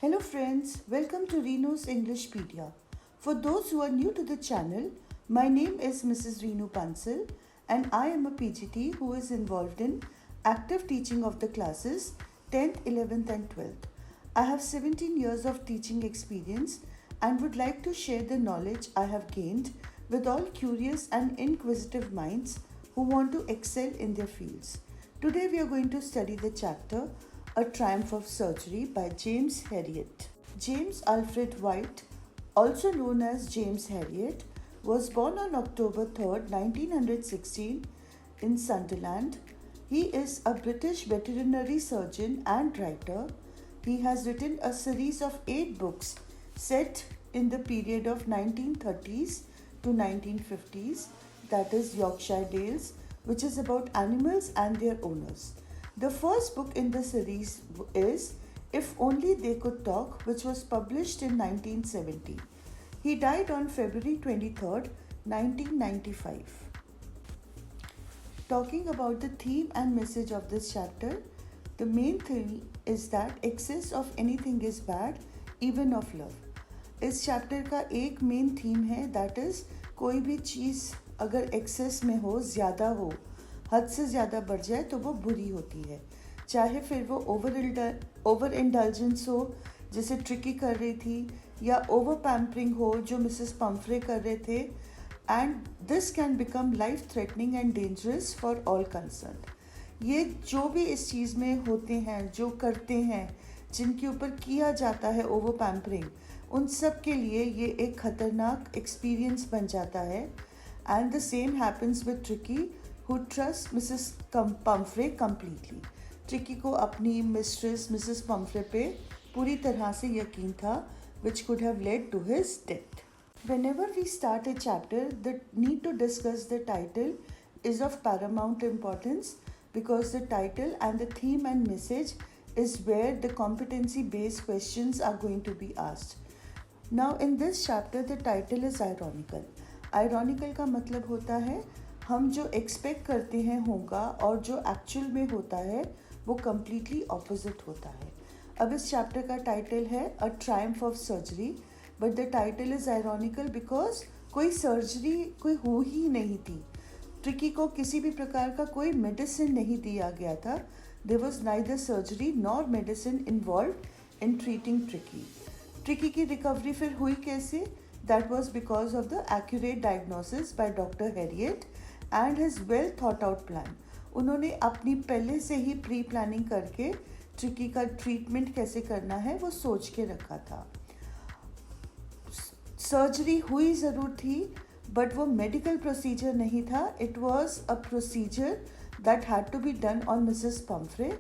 Hello friends, welcome to Reno's Englishpedia. For those who are new to the channel, my name is Mrs. Renu Pansal and I am a PGT who is involved in active teaching of the classes 10th, 11th and 12th. I have 17 years of teaching experience and would like to share the knowledge I have gained with all curious and inquisitive minds who want to excel in their fields. Today we are going to study the chapter A Triumph of Surgery by James Herriot. James Alfred White, also known as James Herriot, was born on October 3rd, 1916 in Sunderland. He is a British veterinary surgeon and writer. He has written a series of 8 books set in the period of 1930s to 1950s, that is Yorkshire Dales, which is about animals and their owners. The first book in the series is If Only They Could Talk, which was published in 1970. He died on February 23rd, 1995. Talking about the theme and message of this chapter, the main thing is that excess of anything is bad, even of love. इस chapter का एक main theme है, that is कोई भी चीज़ अगर access में हो, ज़्यादा हो, हद से ज़्यादा बढ़ जाए तो वो बुरी होती है. चाहे फिर वो ओवर इंडल्जेंस हो जैसे ट्रिकी कर रही थी, या ओवर पैम्परिंग हो जो मिसेस पम्फ्रे कर रहे थे, and this can become life threatening and dangerous for all concerned. ये जो भी इस चीज़ में होते हैं, जो करते हैं, जिनके ऊपर किया जाता है ओवर पैम्परिंग, उन सब के लिए ये एक ख़तरनाक एक्सपीरियंस बन जाता है. And the same happens with tricky who trusts Mrs. Pumphrey completely. Tricky को अपनी मिस्ट्रेस मिसेस पम्फ्रे पे पूरी तरह से यकीन था, which could have led to his death. Whenever we start a chapter, the need to discuss the title is of paramount importance because the title and the theme and message is where the competency-based questions are going to be asked. Now in this chapter, the title is ironical. Ironical का मतलब होता है हम जो expect करते हैं होगा और जो एक्चुअल में होता है वो कम्प्लीटली ऑपोजिट होता है. अब इस चैप्टर का टाइटल है a triumph of surgery, but the title is ironical because कोई सर्जरी कोई हो ही नहीं थी. ट्रिकी को किसी भी प्रकार का कोई मेडिसिन नहीं दिया गया था. There was neither surgery nor medicine involve in treating Tricki. Tricki की रिकवरी फिर हुई कैसे? That was because of the accurate diagnosis by doctor Harriet and his well thought out plan. उन्होंने अपनी पहले से ही प्री प्लानिंग करके ट्रिकी का ट्रीटमेंट कैसे करना है वो सोच के रखा था. सर्जरी हुई ज़रूर थी बट वो मेडिकल प्रोसीजर नहीं था. It was a procedure that had to be done on Mrs Pumphrey,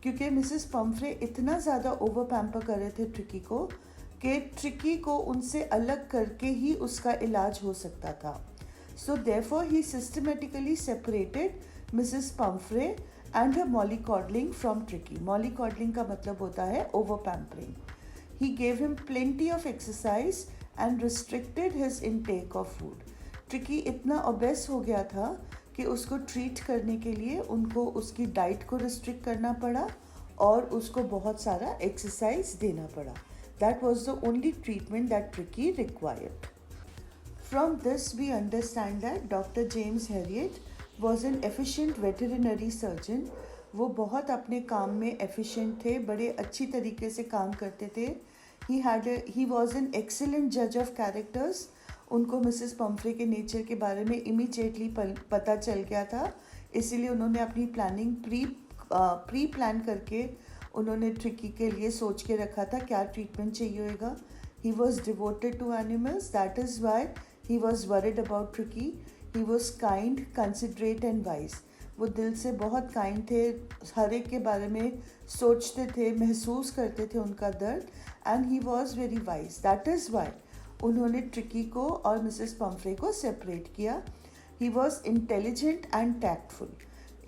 क्योंकि मिसेस पम्फ्रे इतना ज़्यादा ओवर पैम्पर कर रहे थे ट्रिकी को कि ट्रिकी को उनसे अलग करके ही उसका इलाज हो सकता था. So therefore he systematically separated Mrs. Pumphrey and her mollycoddling from Tricky. Mollycoddling का मतलब होता है over pampering. He gave him plenty of exercise and restricted his intake of food. Tricky इतना obese हो गया था कि उसको ट्रीट करने के लिए उनको उसकी डाइट को रिस्ट्रिक्ट करना पड़ा और उसको बहुत सारा एक्सरसाइज देना पड़ा. That was the only treatment that Tricky required. From this we understand that Dr. James Herriot was an efficient veterinary surgeon. वो बहुत अपने काम में efficient थे, बड़े अच्छी तरीके से काम करते थे. He was an excellent judge of characters. उनको मिसेस पम्फ्रे के नेचर के बारे में इमीडिएटली पता चल गया था, इसीलिए उन्होंने अपनी प्लानिंग प्री प्लान करके उन्होंने ट्रिकी के लिए सोच के रखा था क्या ट्रीटमेंट चाहिए होगा. He was devoted to animals, that is why he was worried about Tricky. He was kind, considerate and wise. वो दिल से बहुत काइंड थे, हर एक के बारे में सोचते थे, महसूस करते थे उनका दर्द. And he was very wise. That is Y उन्होंने ट्रिकी को और मिसेस पम्फ्रे को सेपरेट किया. He was intelligent and tactful.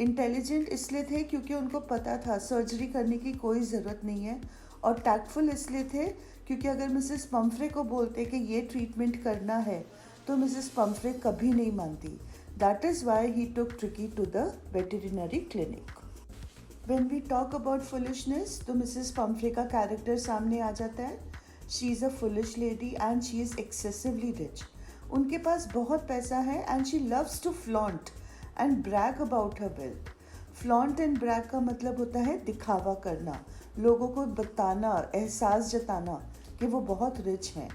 Intelligent इसलिए थे क्योंकि उनको पता था सर्जरी करने की कोई ज़रूरत नहीं है, और टैक्टफुल इसलिए थे क्योंकि अगर मिसेस पम्फ्रे को बोलते कि ये ट्रीटमेंट करना है तो मिसेस पम्फ्रे कभी नहीं मानती. That is why he took Tricki to the veterinary clinic. When we talk about foolishness, तो मिसेस पम्फ्रे का कैरेक्टर सामने आ जाता है. She is a foolish lady and she is excessively rich. उनके पास बहुत पैसा है and she loves to flaunt and brag about her wealth. Flaunt and brag का मतलब होता है दिखावा करना, लोगों को बताना, एहसास जताना कि वो बहुत रिच हैं.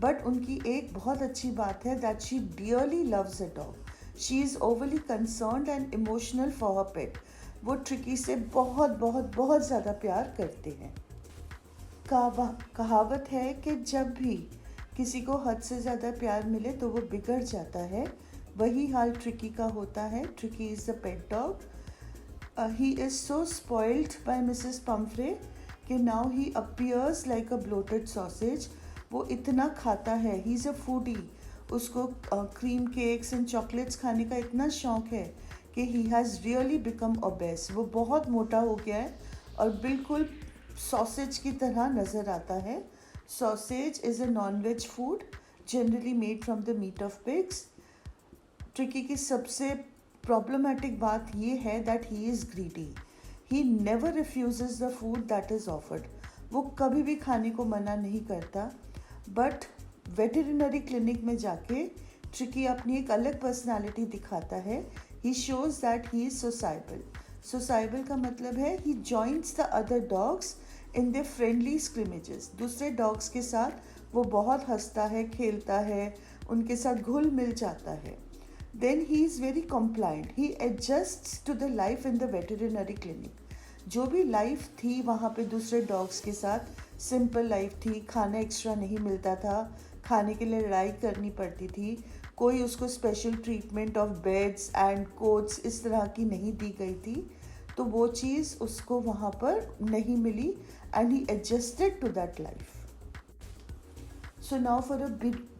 बट उनकी एक बहुत अच्छी बात है that she dearly loves a dog. She is overly concerned and emotional for her pet. वो ट्रिकी से बहुत बहुत बहुत ज़्यादा प्यार करते हैं. कहावत है कि जब भी किसी को हद से ज़्यादा प्यार मिले तो वो बिगड़ जाता है. वही हाल ट्रिकी का होता है. Tricki is the pet dog. He is so spoiled by Mrs Pumphrey कि now he appears like a bloated sausage. वो इतना खाता है. He is a foodie. उसको क्रीम केक्स एंड चॉकलेट्स खाने का इतना शौक है कि he has really become obese. वो बहुत मोटा हो गया है और बिल्कुल सॉसेज की तरह नज़र आता है. Sausage is a non veg food generally made from the meat of pigs. Tricki की सबसे प्रॉब्लमेटिक बात ये है that he is greedy. He never refuses the food that is offered. वो कभी भी खाने को मना नहीं करता. बट वेटरिनरी क्लिनिक में जाके ट्रिकी अपनी एक अलग पर्सनालिटी दिखाता है. He shows that he is sociable. Sociable का मतलब है he joins the other dogs in the friendly scrimmages. दूसरे डॉग्स के साथ वो बहुत हंसता है, खेलता है, उनके साथ घुल मिल जाता है. Then he is very compliant. He adjusts to the life in the veterinary clinic. जो भी लाइफ थी वहाँ पे दूसरे डॉग्स के साथ सिंपल लाइफ थी. खाना एक्स्ट्रा नहीं मिलता था, खाने के लिए लड़ाई करनी पड़ती थी. कोई उसको special treatment of beds and quotes इस तरह की नहीं दी गई थी. तो वो चीज़ उसको वहाँ पर नहीं मिली and he adjusted to that life. So now for a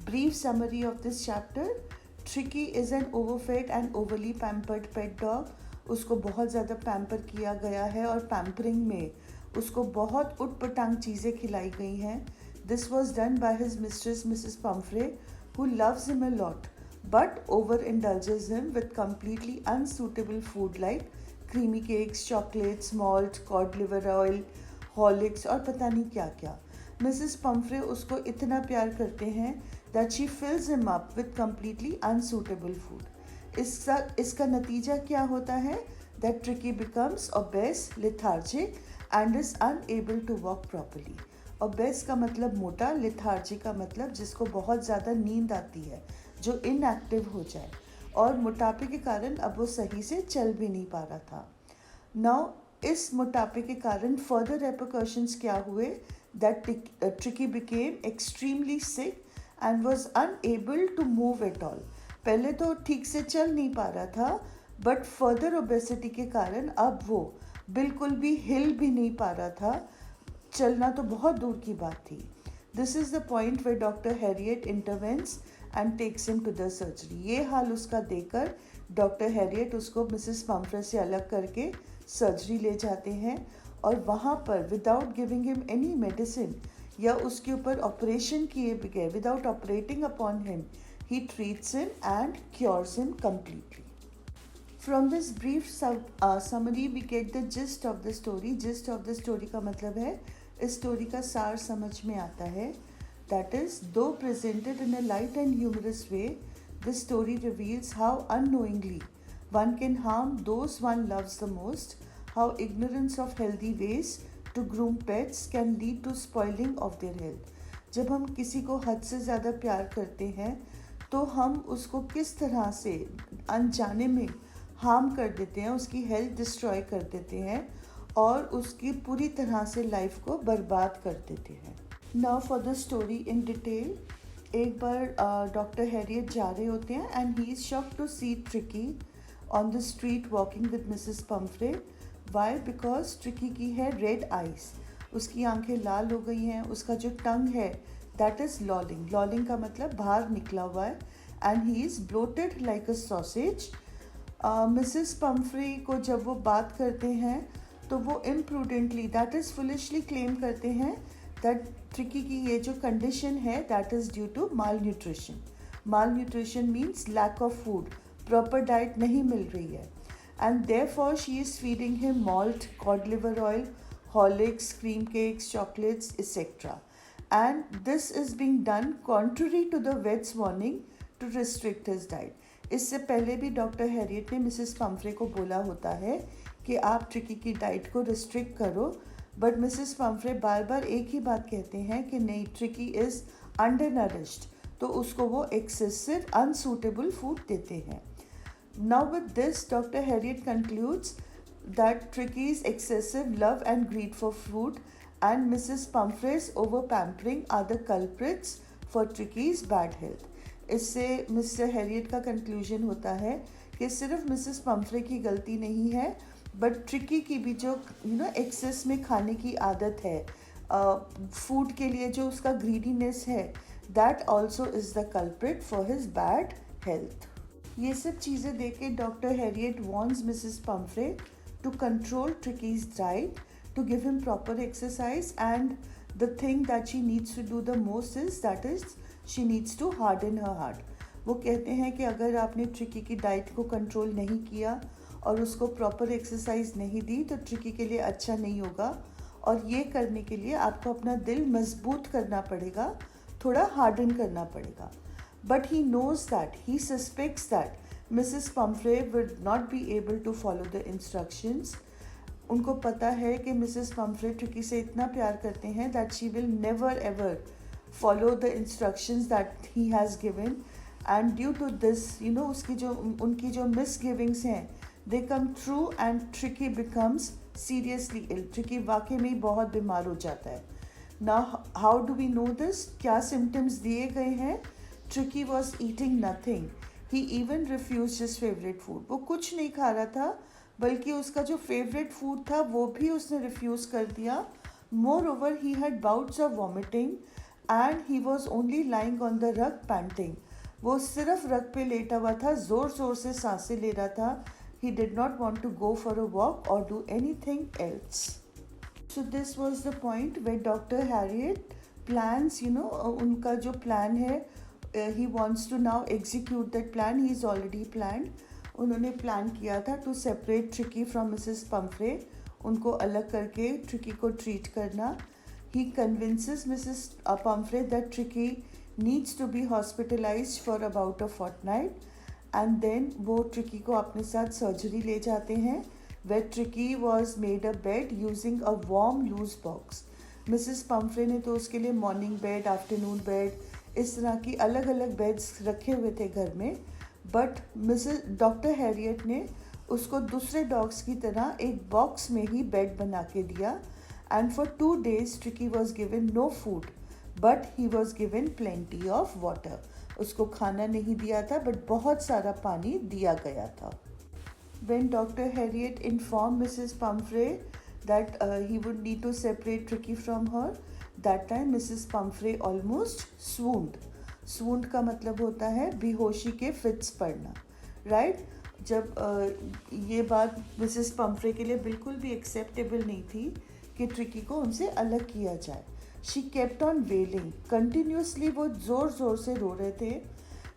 brief summary of this chapter. Tricky is an overfed and overly pampered pet dog. उसको बहुत ज़्यादा पैम्पर किया गया है और पैम्परिंग में उसको बहुत उटपटांग चीज़ें खिलाई गई हैं. This was done by his mistress Mrs Pomfrey who loves him a lot but over indulges him with completely unsuitable food like creamy cakes, chocolates, malt, cod liver oil, Horlicks और पता नहीं क्या क्या. मिसेस पम्फ्रे उसको इतना प्यार करते हैं that she fills him up with completely unsuitable food. इसका नतीजा क्या होता है? That Tricky becomes obese, lethargic and is unable to walk properly. obese का मतलब मोटा, lethargic का मतलब जिसको बहुत ज़्यादा नींद आती है, जो inactive हो जाए, और मोटापे के कारण अब वो सही से चल भी नहीं पा रहा था. Now इस मोटापे के कारण further repercussions क्या हुए? That Tricky became extremely sick and was unable to move at all. पहले तो ठीक से चल नहीं पा रहा था, बट फर्दर ओबेसिटी के कारण अब वो बिल्कुल भी हिल भी नहीं पा रहा था. चलना तो बहुत दूर की बात थी. This is the point where doctor Herriot intervenes and takes him to the surgery. ये हाल उसका देखकर डॉक्टर हैरियट उसको मिसेस पम्फ्रे से अलग करके सर्जरी ले जाते हैं और वहाँ पर without giving him any medicine या उसके ऊपर ऑपरेशन किए बगैर, without operating upon him, he treats him and cures him completely. From this brief summary we get the gist of the story. Gist of the story का मतलब है इस story का सार समझ में आता है. दैट इज, दो presented in a light and humorous way, this story reveals how unknowingly one can harm those one loves the most, how ignorance of healthy ways to groom pets can lead to spoiling of their health. जब हम किसी को हद से ज़्यादा प्यार करते हैं तो हम उसको किस तरह से अनजाने में हार्म कर देते हैं, उसकी हेल्थ डिस्ट्रॉय कर देते हैं और उसकी पूरी तरह से लाइफ को बर्बाद कर देते हैं. Now for the story in detail. एक बार डॉक्टर हैरियट जा रहे होते हैं and he is shocked to see Tricki on the street walking with Mrs. Pumphrey. Why? Because Tricky की है red eyes. उसकी आंखें लाल हो गई हैं. उसका जो टंग है that is lolling. Lolling का मतलब बाहर निकला हुआ है. And he is bloated like a sausage. Mrs. Pumphrey को जब वो बात करते हैं तो वो imprudently, that is foolishly claim करते हैं that Tricky की ये जो condition है that is due to malnutrition. Malnutrition means lack of food. Proper diet नहीं मिल रही है. and therefore she is feeding him malt, cod liver oil, Horlicks, cream cakes, chocolates, etc. And this is being done contrary to the vet's warning to restrict his diet. इससे पहले भी doctor Harriet ने Mrs Pomfrey को बोला होता है कि आप ट्रिकी की डाइट को रिस्ट्रिक्ट करो, बट मिसेस पम्फ्रे बार बार एक ही बात कहते हैं कि नहीं, ट्रिकी इज़ अंडर नरिश्ड, तो उसको वो एक्सेसिव अनसूटेबल फूड देते हैं. Now with this doctor Harriet concludes that ट्रिकीज excessive love and greed for food and Mrs. Pumphrey's over-pampering are the culprits for Tricky's bad health. इससे mister Harriet का conclusion होता है कि सिर्फ मिसेस पम्फ्रे की गलती नहीं है, बट ट्रिकी की भी जो एक्सेस में खाने की आदत है, फूड के लिए जो उसका ग्रीडीनेस है, that also is the culprit for his bad health. ये सब चीज़ें देख के doctor Harriet warns Mrs Pumphrey to control Tricki's diet, to give him proper exercise, and the thing that she needs to do the most is that is she needs to harden her heart. वो कहते हैं कि अगर आपने tricky की diet को control नहीं किया और उसको प्रॉपर एक्सरसाइज नहीं दी तो ट्रिकी के लिए अच्छा नहीं होगा, और ये करने के लिए आपको अपना दिल मजबूत करना पड़ेगा, थोड़ा हार्डन करना पड़ेगा. But he knows that, he suspects that Mrs Pumphrey would not be able to follow the instructions. उनको पता है कि मिसेस पम्फ्रे ट्रिकी से इतना प्यार करते हैं that she will never ever follow the instructions that he has given, and due to this उनकी जो मिसगिविंग्स हैं they come true and Tricki becomes seriously ill. Tricki वाकई में बहुत बीमार हो जाता है. Now how do we know this? क्या सिम्टम्स दिए गए हैं? Tricki was eating nothing. He even refuse his favourite food. वो कुछ नहीं खा रहा था, बल्कि उसका जो फेवरेट फूड था वो भी उसने रिफ्यूज़ कर दिया. More over he had bouts of vomiting and he was only lying on the rug painting. वो सिर्फ रग पे लेटा हुआ था, ज़ोर ज़ोर से सांसें ले रहा था. He did not want to go for a walk और do anything else. So this was the point where doctor Herriot plans, उनका जो प्लान है, he wants to now execute that plan. He is already planned. उन्होंने plan किया था to separate Tricki from Mrs Pumphrey, उनको अलग करके Tricki को ट्रीट करना. He convinces Mrs Pumphrey that Tricki needs to be hospitalised for about a fortnight, and then वो Tricki को अपने साथ सर्जरी ले जाते हैं. Where Tricki was made a bed using a warm loose box. Mrs Pumphrey ने तो उसके लिए मॉर्निंग बेड, आफ्टरनून बेड, इस तरह की अलग अलग बेड्स रखे हुए थे घर में, बट मिसेस डॉक्टर हैरियट ने उसको दूसरे डॉग्स की तरह एक बॉक्स में ही बेड बना के दिया. And for 2 days Tricki was given no food, but he was given plenty of water. उसको खाना नहीं दिया था, बट बहुत सारा पानी दिया गया था. When doctor Harriet inform Mrs Pumphrey that he would need to separate Tricki from her, that time Mrs Pumphrey almost swooned. Swooned का मतलब होता है बेहोशी के फिट्स पड़ना, राइट. जब ये बात मिसेस पम्फ्रे के लिए बिल्कुल भी एक्सेप्टेबल नहीं थी कि ट्रिकी को उनसे अलग किया जाए. She kept on wailing continuously. वो ज़ोर ज़ोर से रो रहे थे.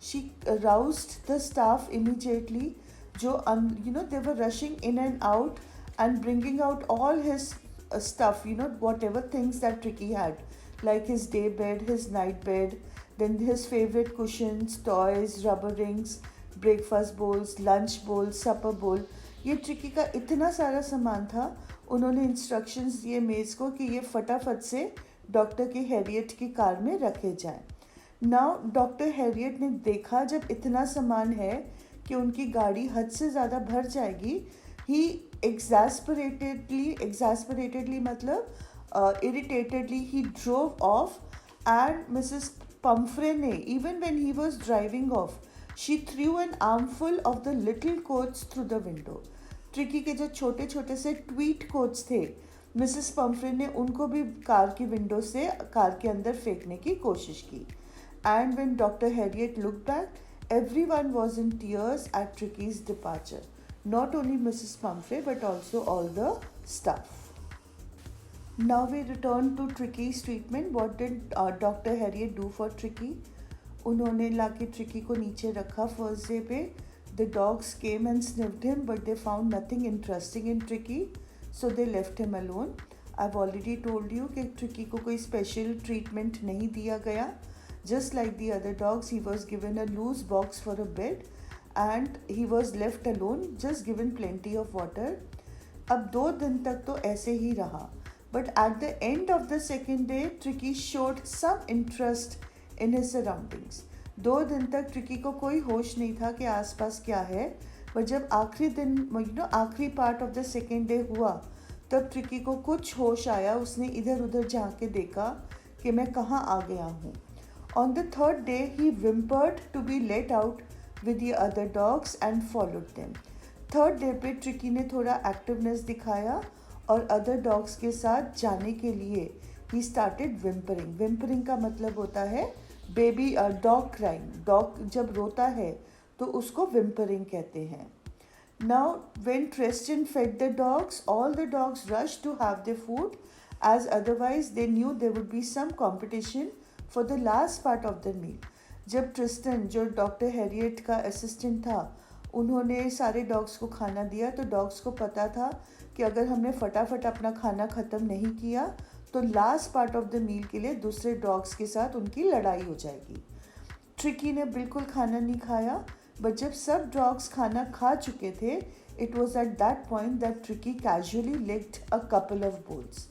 She roused the staff immediately, जो they were rushing in and out and bringing out all his stuff, whatever things that Tricky had, like his day bed, his night bed, then his favorite cushions, toys, rubber rings, breakfast bowls, lunch bowls, supper bowl. ये tricky का इतना सारा सामान था. उन्होंने instructions दिए मेज़ को कि ये फटाफट से डॉक्टर की हैरियट की कार में रखे जाएं. नाउ डॉक्टर हैरियट ने देखा जब इतना सामान है कि उनकी गाड़ी हद से ज़्यादा भर जाएगी. ही exasperatedly मतलब irritatedly he drove off, and Mrs. Pumphrey ने, even when he was driving off, she threw an armful of the little coats through the window. Tricky के जो छोटे छोटे से ट्वीट कोट्स थे, मिसेस पम्फ्रे ने उनको भी कार की विंडो से कार के अंदर फेंकने की कोशिश की. And when doctor Harriet look back, everyone was in tears at Tricky's departure. Not only Mrs. Pumphrey but also all the staff. Now we return to Tricky's treatment. What did Dr. Harriet do for Tricky? उन्होंने लाके tricky को नीचे रखा first day पे. The dogs came and sniffed him, but they found nothing interesting in Tricky, so they left him alone. I've already told you कि Tricky को कोई special treatment नहीं दिया गया. Just like the other dogs, he was given a loose box for a bed and he was left alone, just given plenty of water. अब 2 दिन तक तो ऐसे ही रहा. But at the end of the second day, Tricky showed some interest in his surroundings. 2 दिन तक tricky को कोई होश नहीं था कि आसपास क्या है, पर जब आखिरी दिन आखिरी part of the second day हुआ, तब ट्रिकी को कुछ होश आया. उसने इधर उधर झांक के देखा कि मैं कहाँ आ गया हूँ. On the third day he whimpered to be let out with the other dogs and followed them. Third day पे ट्रिकी ने थोड़ा एक्टिवनेस दिखाया और अदर डॉग्स के साथ जाने के लिए ही स्टार्टेड whimpering. whimpering का मतलब होता है बेबी डॉग क्राइंग. डॉग जब रोता है तो उसको whimpering कहते हैं. Now when Tristan fed the dogs, all the dogs rush to have the food as otherwise they knew there would be some competition for the last part of the meal. जब Tristan, जो doctor Harriet का assistant था, उन्होंने सारे dogs को खाना दिया, तो डॉग्स को पता था कि अगर हमने फटाफट अपना खाना ख़त्म नहीं किया तो last part of the meal के लिए दूसरे डॉग्स के साथ उनकी लड़ाई हो जाएगी. ट्रिकी ने बिल्कुल खाना नहीं खाया, बट जब सब डॉग्स खाना खा चुके थे, it was at that point that Tricki casually licked a couple of bowls.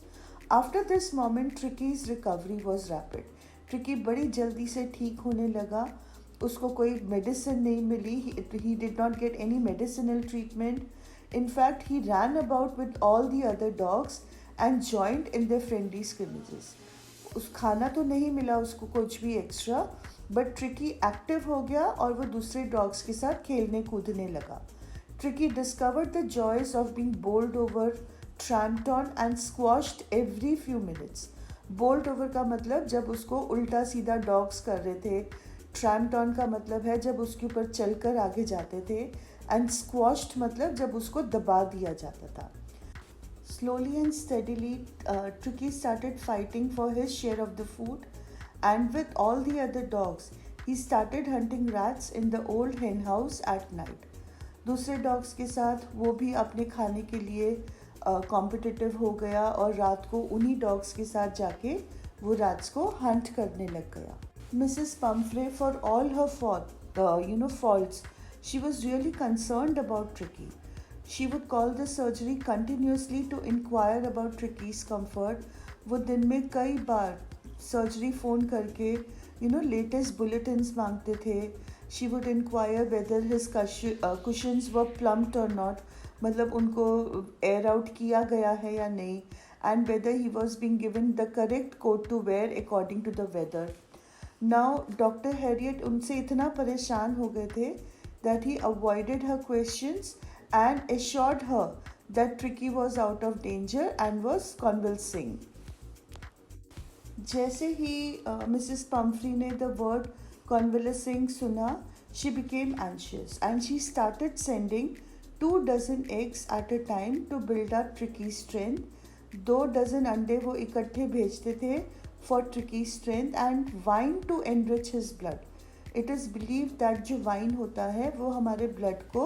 After this moment Tricki's recovery was rapid. Tricki बड़ी जल्दी से ठीक होने लगा. उसको कोई मेडिसिन नहीं मिली. He did not get any medicinal treatment. In fact, he ran about with all the other dogs and joined in their friendly scrimmages. उस खाना तो नहीं मिला उसको कुछ भी एक्स्ट्रा, बट ट्रिकी एक्टिव हो गया और वो दूसरे डॉग्स के साथ खेलने कूदने लगा. Tricky discovered the joys of being bowled over, tramped on and squashed every few minutes. bowled over का मतलब जब उसको उल्टा सीधा डॉग्स कर रहे थे. tramped on का मतलब है जब उसके ऊपर चलकर आगे जाते थे. एंड स्क्वॉश्ड मतलब जब उसको दबा दिया जाता था. Slowly and steadily tricky started fighting for his share of the food and with all the other dogs he started hunting rats in the old हेन हाउस एट नाइट. दूसरे डॉग्स के साथ वो भी अपने खाने के लिए कॉम्पिटिटिव हो गया और रात को उन्हीं डॉग्स के साथ जाके वो रैट्स को हंट करने लग गया. Mrs Pomfrey, for all her faults, she was really concerned about Tricky. She would call the surgery continuously to inquire about Tricky's comfort. वो दिन में कई बार सर्जरी फ़ोन करके लेटेस्ट बुलेटिन्स मांगते थे. She would inquire whether his cushions were plumped or not, मतलब उनको air out किया गया है या नहीं, and whether he was being given the correct coat to wear according to the weather. Now Dr. Harriet उनसे इतना परेशान हो गए थे that he avoided her questions and assured her that Tricky was out of danger and was convalescing. जैसे ही Mrs. Pumphrey ने the word convalescing सुना, she became anxious and she started sending 2 dozen eggs at a time to build up Tricky's strength. 2 dozen अंडे वो इकट्ठे भेजते थे for Tricky's strength and wine to enrich his blood. It is believe that जो wine होता है वो हमारे ब्लड को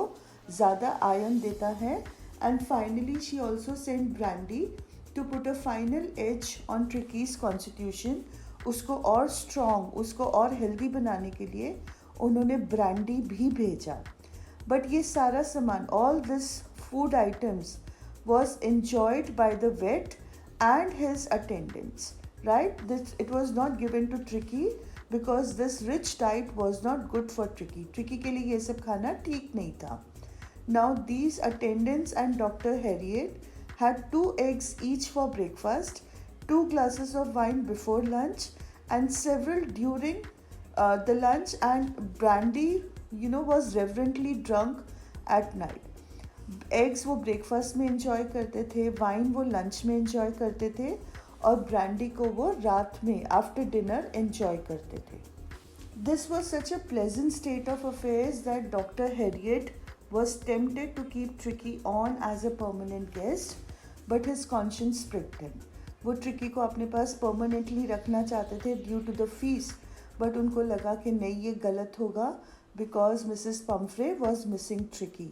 ज़्यादा आयरन देता है. And finally she also send brandy to put a final edge on Tricki's constitution. उसको और स्ट्रॉन्ग, उसको और हेल्दी बनाने के लिए उन्होंने ब्रांडी भी भेजा. बट ये सारा सामान, all this food items was enjoyed by the vet and his attendants, right? It was not given to Tricky because this rich diet was not good for Tricky. Tricky के लिए ये सब खाना ठीक नहीं था. Now these attendants and Dr. Harriet had 2 eggs each for breakfast, 2 glasses of wine before lunch and several during the lunch, and brandy was reverently drunk at night. Eggs वो breakfast में इंजॉय करते थे, wine वो lunch में enjoy करते थे और brandy को वो रात में आफ्टर डिनर इंजॉय करते थे. This was such a pleasant state of affairs that doctor Herriot was tempted to keep Tricki on as a permanent guest, but his conscience pricked him. वो ट्रिकी को अपने पास परमानेंटली रखना चाहते थे due to the fees, but उनको लगा कि नहीं, ये गलत होगा. because Mrs. Pumphrey was missing Tricky.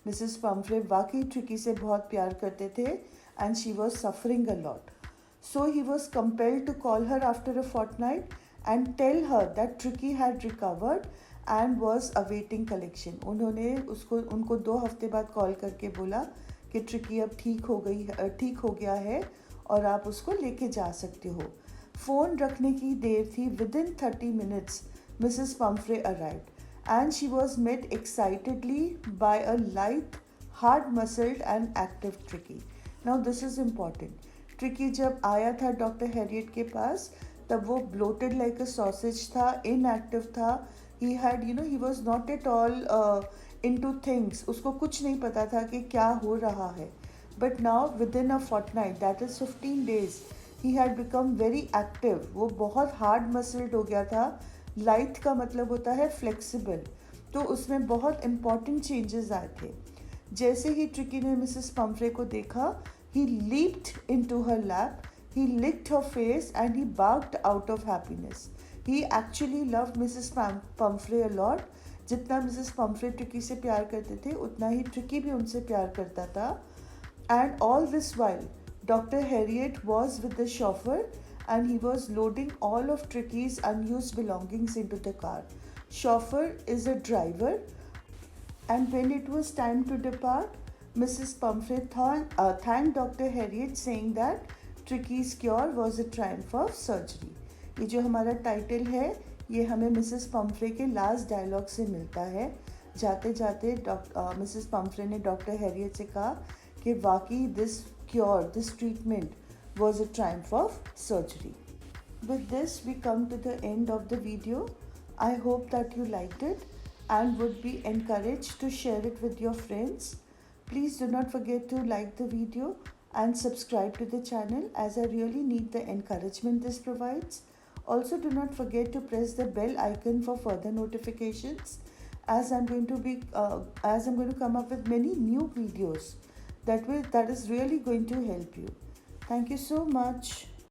Mrs. Pumphrey वाकई Tricky से बहुत प्यार करते थे and she was suffering a lot. So he was compelled to call her after a fortnight and tell her that Tricky had recovered and was awaiting collection. उन्होंने उनको 2 हफ्ते बाद कॉल करके बोला कि ट्रिकी अब ठीक हो गया है और आप उसको लेके जा सकते हो. फ़ोन रखने की देर थी. Within 30 minutes, Mrs. Pumphrey arrived and she was met excitedly by a light, hard-muscled and active Tricky. Now this is important. Tricky जब आया था डॉक्टर हैरियट के पास तब वो bloated like a sausage था, inactive था. He was not at all into things. उसको कुछ नहीं पता था कि क्या हो रहा है. But now within a fortnight, that is 15 days, he had become very active. वो बहुत hard muscled हो गया था. Light का मतलब होता है flexible. तो उसमें बहुत important changes आए थे. जैसे ही ट्रिकी ने मिसेस पम्फ्रे को देखा, he leaped into her lap, he licked her face and he barked out of happiness. He actually loved Mrs. Pumphrey a lot. जितना मिसेस पम्फ्रे ट्रिकी से प्यार करते थे उतना ही ट्रिकी भी उनसे प्यार करता था. And all this while, Dr. Harriet was with the chauffeur and he was loading all of Tricky's unused belongings into the car. Chauffeur is a driver, and when it was time to depart, Mrs. Pumphrey thanked Dr. Harriet, saying that Tricky's cure was a triumph of surgery. ये जो हमारा title है ये हमें Mrs Pomfrey के last dialogue से मिलता है. जाते जाते मिसेस पम्फ्रे ने डॉक्टर हैरियट से कहा कि वाकई this treatment was a triumph of surgery. With this we come to the end of the video. I hope that you liked it and would be encouraged to share it with your friends. Please do not forget to like the video and subscribe to the channel, as I really need the encouragement this provides. Also, do not forget to press the bell icon for further notifications, as I'm going to come up with many new videos that is really going to help you. Thank you so much.